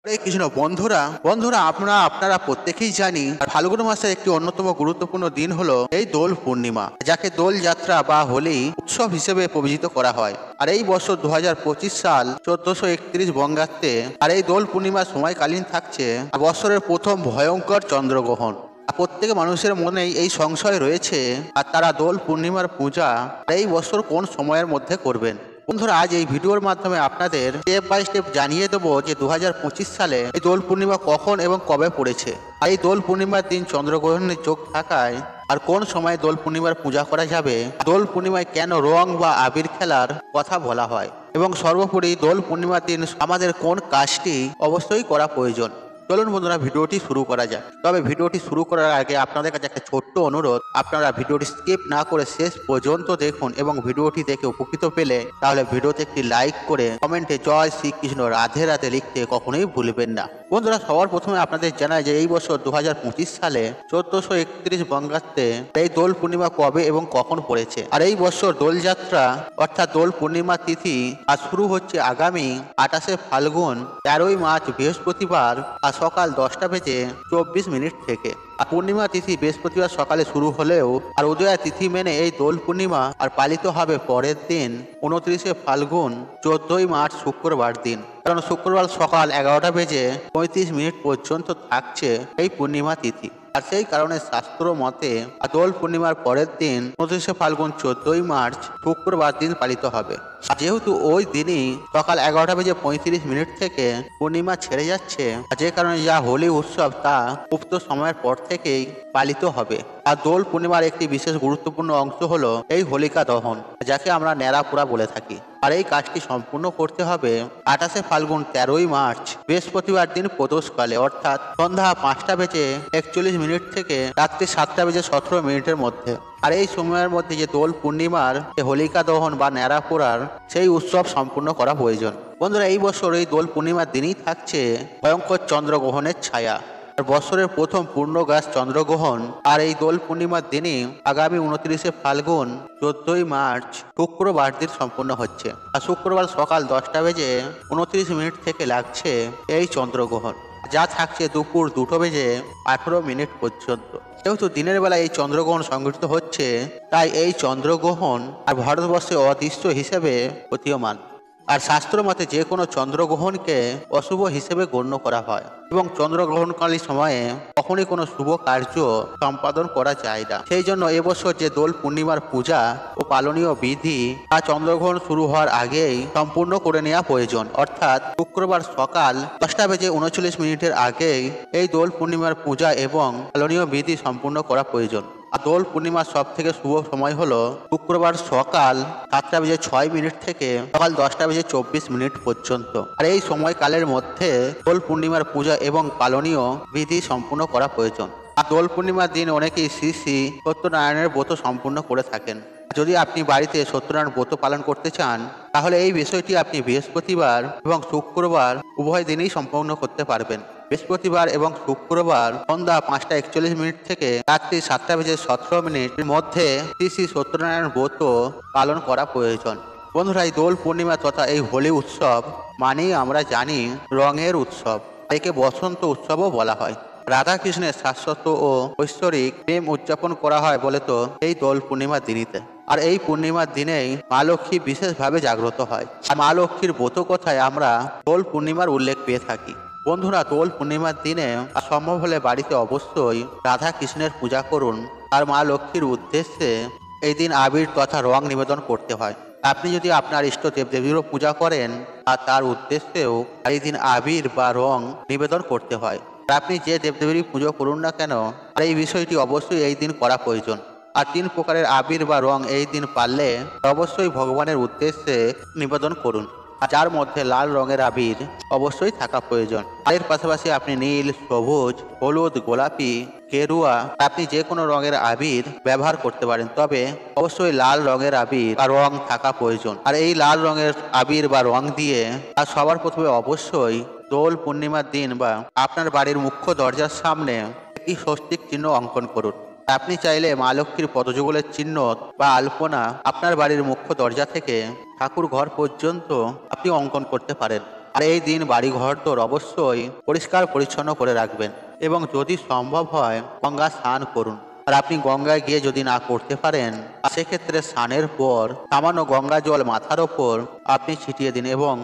হরে কৃষ্ণ। বন্ধুরা বন্ধুরা আপনারা প্রত্যেকেই জানি ফাল্গুন মাসের একটি অন্যতম গুরুত্বপূর্ণ দিন হলো এই দোল পূর্ণিমা, যাকে দোল যাত্রা বা হোলি উৎসব হিসেবে পবিত্র করা হয়। আর এই বছর 2025 সাল 1431 বঙ্গাব্দে আর এই দোল পূর্ণিমার সময়কালীন থাকছে বছরের প্রথম ভয়ঙ্কর চন্দ্রগ্রহণ। প্রত্যেক মানুষের মনেই এই সংশয় রয়েছে আর তারা দোল পূর্ণিমার পূজা এই বছর কোন সময়ের মধ্যে করবেন। বন্ধুরা, আজ এই ভিডিওর মাধ্যমে আপনাদের স্টেপ বাই স্টেপ জানিয়ে দেবো যে 2025 সালে এই দোল পূর্ণিমা কখন এবং কবে পড়েছে, আর এই দোল পূর্ণিমার দিন চন্দ্রগ্রহণের যোগ থাকায় আর কোন সময় দোল পূর্ণিমার পূজা করা যাবে, দোল পূর্ণিমায় কেন রং বা আবির খেলার কথা বলা হয়, এবং সর্বোপরি দোল পূর্ণিমার দিন আমাদের কোন কাজটি অবশ্যই করা প্রয়োজন। চলুন বন্ধুরা, ভিডিওটি শুরু করা যাক। তবে ভিডিওটি শুরু করার আগে আপনাদের কাছে একটা ছোট্ট অনুরোধ, আপনারা ভিডিওটি স্কিপ না করে শেষ পর্যন্ত দেখুন এবং ভিডিওটি দেখে উপকৃত পেলে তাহলে ভিডিওতে একটি লাইক করে কমেন্টে জয় শ্রীকৃষ্ণ রাধে রাধে লিখতে কখনোই ভুলবেন না। বন্ধুরা, সবার প্রথমে আপনাদের জানাই যে এই বছর 2025 সালে 1431 বঙ্গাব্দে এই দোল পূর্ণিমা কবে এবং কখন পড়েছে। আর এই বছর দোলযাত্রা অর্থাৎ দোল পূর্ণিমা তিথি আজ শুরু হচ্ছে আগামী 28শে ফাল্গুন 13ই মার্চ বৃহস্পতিবার আর সকাল 10:24 থেকে। আর পূর্ণিমা তিথি বৃহস্পতিবার সকালে শুরু হলেও আর উদয়া তিথি মেনে এই দোল পূর্ণিমা আর পালিত হবে পরের দিন 29শে ফাল্গুন 14ই মার্চ শুক্রবার দিন। কারণ শুক্রবার সকাল 11:35 পর্যন্ত থাকছে এই পূর্ণিমা তিথি। আর সেই কারণে শাস্ত্র মতে দোল পূর্ণিমার পরের দিন 29শে ফাল্গুন 14ই মার্চ শুক্রবার দিন পালিত হবে। যেহেতু ওই দিনই সকাল 11:35 থেকে পূর্ণিমা ছেড়ে যাচ্ছে, যে কারণে যা হোলি উৎসব তা উক্ত সময়ের পর থেকেই পালিত হবে। আর দোল পূর্ণিমার একটি বিশেষ গুরুত্বপূর্ণ অংশ হলো এই হোলিকা দহন, যাকে আমরা ন্যাড়া পোড়া বলে থাকি। আর এই কাজটি সম্পূর্ণ করতে হবে 28শে ফাল্গুন 13ই মার্চ বৃহস্পতিবার দিন প্রদোষকালে, অর্থাৎ সন্ধ্যা 5:41 থেকে রাত্রি 7:17 মধ্যে। আর এই সময়ের মধ্যে যে দোল পূর্ণিমার যে হোলিকা দহন বা ন্যাড়া পোড়ার সেই উৎসব সম্পূর্ণ করা প্রয়োজন। বন্ধুরা, এই বছর এই দোল পূর্ণিমার দিনই থাকছে ভয়ঙ্কর চন্দ্রগ্রহণের ছায়া। আর বছরের প্রথম পূর্ণগ্রাস চন্দ্রগ্রহণ আর এই দোল পূর্ণিমার দিনই আগামী 29শে ফাল্গুন 14ই মার্চ শুক্রবার দিন সম্পূর্ণ হচ্ছে। আর শুক্রবার সকাল 10:29 থেকে লাগছে এই চন্দ্রগ্রহণ, যা থাকছে দুপুর 2:18 পর্যন্ত। যেহেতু দিনের বেলা এই চন্দ্রগ্রহণ সংঘটিত হচ্ছে, তাই এই চন্দ্রগ্রহণ আর ভারতবর্ষে অদৃশ্য হিসেবে প্রতীয়মান। আর শাস্ত্র মতে যে কোনো চন্দ্রগ্রহণকে অশুভ হিসেবে গণ্য করা হয় এবং চন্দ্রগ্রহণকালীন সময়ে কখনই কোনো শুভ কার্য সম্পাদন করা যায় না। সেই জন্য এবছর যে দোল পূর্ণিমার পূজা ও পালনীয় বিধি তা চন্দ্রগ্রহণ শুরু হওয়ার আগেই সম্পূর্ণ করে নেওয়া প্রয়োজন, অর্থাৎ শুক্রবার সকাল 10:39 আগেই এই দোল পূর্ণিমার পূজা এবং পালনীয় বিধি সম্পূর্ণ করা প্রয়োজন। আর দোল পূর্ণিমার সব থেকে শুভ সময় হলো শুক্রবার সকাল 7:06 থেকে সকাল 10:24 পর্যন্ত। আর এই সময়কালের মধ্যে দোল পূর্ণিমার পূজা এবং পালনীয় বিধি সম্পূর্ণ করা প্রয়োজন। আর দোল পূর্ণিমার দিন অনেকেই শ্রী শ্রী সত্যনারায়ণের ব্রত সম্পূর্ণ করে থাকেন। যদি আপনি বাড়িতে সত্যনারায়ণ ব্রত পালন করতে চান, তাহলে এই বিষয়টি আপনি বৃহস্পতিবার এবং শুক্রবার উভয় দিনেই সম্পন্ন করতে পারবেন। বৃহস্পতিবার এবং শুক্রবার সন্ধ্যা 5:41 থেকে রাত্রি 7:17 মধ্যে শ্রী শ্রী সত্যনারায়ণ ব্রত পালন করা প্রয়োজন। বন্ধুরা, এই দোল পূর্ণিমা তথা এই হোলি উৎসব মানেই আমরা জানি রঙের উৎসব। একে বসন্ত উৎসবও বলা হয়। রাধা কৃষ্ণের শাশ্বত ও ঐশ্বরিক প্রেম উদযাপন করা হয় বলে তো এই দোল পূর্ণিমার দিনীতে। আর এই পূর্ণিমার দিনেই মা লক্ষ্মী বিশেষভাবে জাগ্রত হয়। আর মা লক্ষ্মীর ব্রত কথায় আমরা দোল পূর্ণিমার উল্লেখ পেয়ে থাকি। বন্ধুরা, দোল পূর্ণিমার দিনে সম্ভব হলে বাড়িতে অবশ্যই রাধা কৃষ্ণের পূজা করুন। আর মা লক্ষ্মীর উদ্দেশ্যে এই দিন আবির তথা রং নিবেদন করতে হয়। আপনি যদি আপনার ইষ্ট দেবদেবীরও পূজা করেন, আর তার উদ্দেশ্যেও এই দিন আবির বা রং নিবেদন করতে হয়। আপনি যে দেবদেবীরই পুজো করুন না কেন, আর এই বিষয়টি অবশ্যই এই দিন করা প্রয়োজন। আর 3 প্রকারের আবির বা রং এই দিন পারলে অবশ্যই ভগবানের উদ্দেশ্যে নিবেদন করুন, যার মধ্যে লাল রঙের আবির অবশ্যই থাকা প্রয়োজন। এর পাশাপাশি আপনি নীল, সবুজ, হলুদ, গোলাপি, গেরুয়া আপনি যে কোনো রঙের আবির ব্যবহার করতে পারেন, তবে অবশ্যই লাল রঙের আবির বা রং থাকা প্রয়োজন। আর এই লাল রঙের আবির বা রং দিয়ে আর সবার প্রথমে অবশ্যই দোল পূর্ণিমার দিন বা আপনার বাড়ির মুখ্য দরজার সামনে একটি স্বস্তিক চিহ্ন অঙ্কন করুন। আপনি চাইলে মা লক্ষ্মীর পদযুগলের চিহ্ন বা আলপনা আপনার বাড়ির মুখ্য দরজা থেকে ঠাকুর ঘর পর্যন্ত আপনি অঙ্কন করতে পারেন। আর এই দিন বাড়ি ঘরদোর অবশ্যই পরিষ্কার পরিচ্ছন্ন করে রাখবেন এবং যদি সম্ভব হয় গঙ্গা স্নান করুন। আর আপনি গঙ্গায় গিয়ে যদি না করতে পারেন সেক্ষেত্রে স্নানের পর সামান্য গঙ্গা জল মাথার ওপর আপনি ছিটিয়ে দিন এবং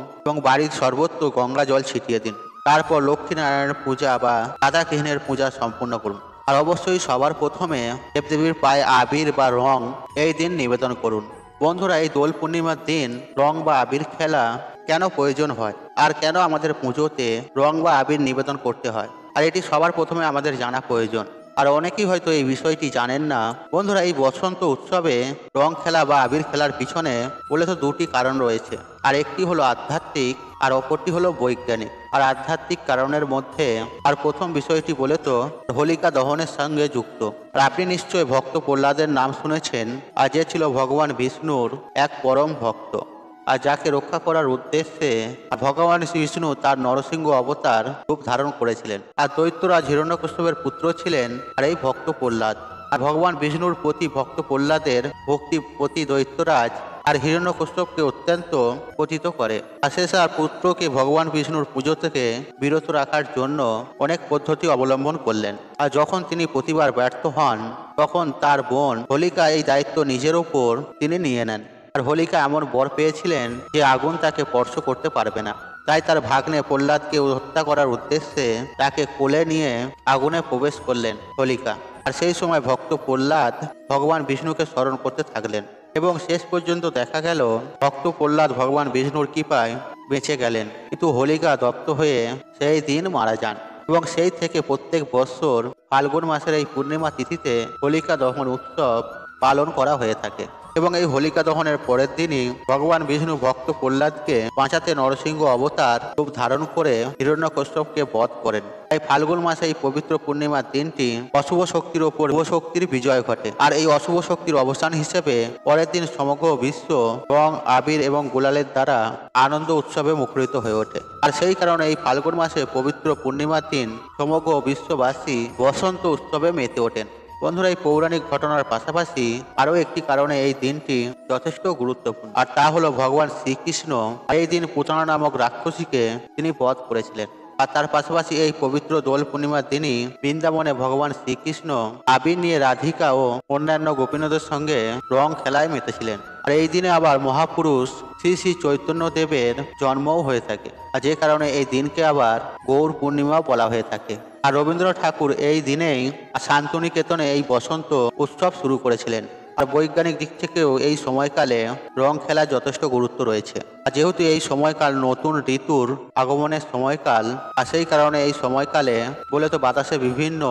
বাড়ির সর্বত্র গঙ্গা জল ছিটিয়ে দিন। তারপর লক্ষ্মীনারায়ণের পূজা বা রাধাকৃষ্ণের পূজা সম্পূর্ণ করুন। আর অবশ্যই সবার প্রথমে দেবদেবীর পায়ে আবির বা রং এই দিন নিবেদন করুন। বন্ধুরা, এই দোল পূর্ণিমার দিন রং বা আবির খেলা কেন প্রয়োজন হয় আর কেন আমাদের পুজোতে রং বা আবির নিবেদন করতে হয়, আর এটি সবার প্রথমে আমাদের জানা প্রয়োজন। আর অনেকেই হয়তো এই বিষয়টি জানেন না। বন্ধুরা, এই বসন্ত উৎসবে রং খেলা বা আবির খেলার পিছনে বলে তো দুটি কারণ রয়েছে, আর একটি হলো আধ্যাত্মিক আর অপরটি হলো বৈজ্ঞানিক। আর আধ্যাত্মিক কারণের মধ্যে আর প্রথম বিষয়টি বলে তো হোলিকা দহনের সঙ্গে যুক্ত। আর আপনি নিশ্চয়ই ভক্ত প্রহ্লাদের নাম শুনেছেন, আর যে ছিল ভগবান বিষ্ণুর এক পরম ভক্ত, আর যাকে রক্ষা করার উদ্দেশ্যে ভগবান বিষ্ণু তার নরসিংহ অবতার রূপ ধারণ করেছিলেন। আর দৈত্যরাজ হিরণ্যকশ্যপের পুত্র ছিলেন আর এই ভক্ত প্রহ্লাদ। আর ভগবান বিষ্ণুর প্রতি ভক্ত প্রহ্লাদের ভক্তি প্রতি দৈত্যরাজ আর হিরণ্যকশ্যপকে অত্যন্ত পতিত করে। আর সে তার পুত্রকে ভগবান বিষ্ণুর পুজো থেকে বিরত রাখার জন্য অনেক পদ্ধতি অবলম্বন করলেন। আর যখন তিনি প্রতিবার ব্যর্থ হন তখন তার বোন হোলিকা এই দায়িত্ব নিজের ওপর তিনি নিয়ে নেন। আর হোলিকা এমন বর পেয়েছিলেন যে আগুন তাকে স্পর্শ করতে পারবে না। তাই তার ভাগ্নে প্রহ্লাদকে হত্যা করার উদ্দেশ্যে তাকে কোলে নিয়ে আগুনে প্রবেশ করলেন হোলিকা। আর সেই সময় ভক্ত প্রহ্লাদ ভগবান বিষ্ণুকে স্মরণ করতে থাকলেন এবং শেষ পর্যন্ত দেখা গেল ভক্ত প্রহ্লাদ ভগবান বিষ্ণুর কৃপায় বেঁচে গেলেন, কিন্তু হোলিকা দগ্ধ হয়ে সেই দিন মারা যান। এবং সেই থেকে প্রত্যেক বছর ফাল্গুন মাসের এই পূর্ণিমা তিথিতে হোলিকা দহন উৎসব পালন করা হয়ে থাকে। এবং এই হোলিকা দহনের পরের দিনই ভগবান বিষ্ণু ভক্ত প্রহ্লাদকে বাঁচাতে নরসিংহ অবতার রূপ ধারণ করে হিরণ্যকশ্যপকে বধ করেন। তাই ফাল্গুন মাসে এই পবিত্র পূর্ণিমার দিনটি অশুভ শক্তির ওপর শুভ শক্তির বিজয় ঘটে। আর এই অশুভ শক্তির অবসান হিসেবে পরের দিন সমগ্র বিশ্ব রং, আবির এবং গুলালের দ্বারা আনন্দ উৎসবে মুখরিত হয়ে ওঠে। আর সেই কারণে এই ফাল্গুন মাসে পবিত্র পূর্ণিমার দিন সমগ্র বিশ্ববাসী বসন্ত উৎসবে মেতে ওঠেন। বন্ধুরা, এই পৌরাণিক ঘটনার পাশাপাশি আরও একটি কারণে এই দিনটি যথেষ্ট গুরুত্বপূর্ণ, আর তা হলো ভগবান শ্রীকৃষ্ণ এই দিন পুতনা নামক রাক্ষসীকে তিনি বধ করেছিলেন। আর তার পাশাপাশি এই পবিত্র দোল পূর্ণিমার দিনই বৃন্দাবনে ভগবান শ্রীকৃষ্ণ আবির নিয়ে রাধিকা ও অন্যান্য গোপীনদের সঙ্গে রং খেলায় মেতেছিলেন। আর এই দিনে আবার মহাপুরুষ শ্রী শ্রী চৈতন্য দেবের জন্মও হয়ে থাকে, আর যে কারণে এই দিনকে আবার গৌর পূর্ণিমাও বলা হয়ে থাকে। আর রবীন্দ্রনাথ ঠাকুর এই দিনেই শান্তিনিকেতনে এই বসন্ত উৎসব শুরু করেছিলেন। আর বৈজ্ঞানিক দিক থেকেও এই সময়কালে রং খেলার যথেষ্ট গুরুত্ব রয়েছে। আর যেহেতু এই সময়কাল নতুন ঋতুর আগমনের সময়কাল, আর সেই কারণে এই সময়কালে বলে তো বাতাসে বিভিন্ন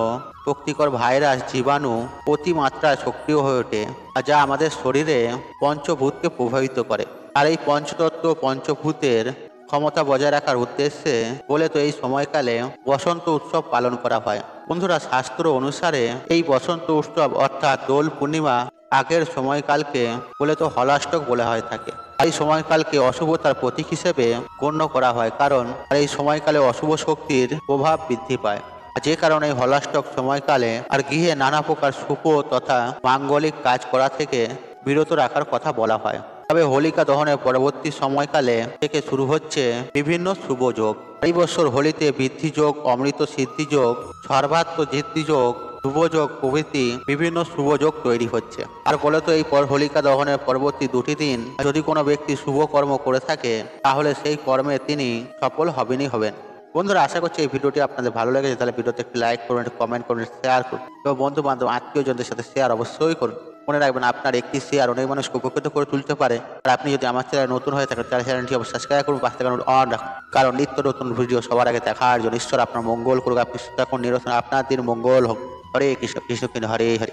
শক্তিকর ভাইরাস, জীবাণু অতিমাত্রায় সক্রিয় হয়ে ওঠে, আর যা আমাদের শরীরে পঞ্চভূতকে প্রভাবিত করে। আর এই পঞ্চতত্ত্ব পঞ্চভূতের ক্ষমতা বজায় রাখার উদ্দেশ্যে বলে তো এই সময়কালে বসন্ত উৎসব পালন করা হয়। বন্ধুরা, শাস্ত্র অনুসারে এই বসন্ত উৎসব অর্থাৎ দোল পূর্ণিমা আগের সময়কালকে বলে তো হলাষ্টক বলা হয়ে থাকে। এই সময়কালকে অশুভতার প্রতীক হিসেবে গণ্য করা হয়, কারণ এই সময়কালে অশুভ শক্তির প্রভাব বৃদ্ধি পায়। যে কারণে হলাষ্টক সময়কালে আর গৃহে নানা প্রকার শুভ তথা মাঙ্গলিক কাজ করা থেকে বিরত রাখার কথা বলা হয়। তবে হোলিকা দহনের পরবর্তী সময়কালে থেকে শুরু হচ্ছে বিভিন্ন শুভ যোগ। এই বছর হোলিতে বৃদ্ধি যোগ, অমৃত সিদ্ধি যোগ, সর্বাত্ম সিদ্ধি যোগ, শুভযোগ প্রভৃতি বিভিন্ন শুভযোগ তৈরি হচ্ছে। আর বলে তো এই হোলিকা দহনের পরবর্তী দুটি দিন যদি কোনো ব্যক্তি শুভ কর্ম করে থাকে তাহলে সেই কর্মে তিনি সফল হবেনই হবেন। বন্ধুরা, আশা করছি এই ভিডিওটি আপনাদের ভালো লেগেছে। তাহলে ভিডিওতে একটি লাইক করুন, একটি কমেন্ট করুন, শেয়ার করুন এবং বন্ধু বান্ধব আত্মীয়জনদের সাথে শেয়ার অবশ্যই করুন। মনে রাখবেন, আপনার একটি শেয়ার অনেক মানুষকে উপকৃত করে তুলতে পারে। আর আপনি যদি আমার চ্যানেল নতুন হয়ে থাকেন তাহলে চ্যানেলটি অবশ্যই সাবস্ক্রাইব করুন, পাশে থাকুন অন রাখুন, কারণ নিত্য নতুন ভিডিও সবার আগে দেখার জন্য। ঈশ্বর আপনার মঙ্গল করুক, আপনি সুস্থ থাকুন, নিরসন আপনার দিন মঙ্গল হোক। হরে কৃষ্ণ কৃষ্ণ হরে হরে।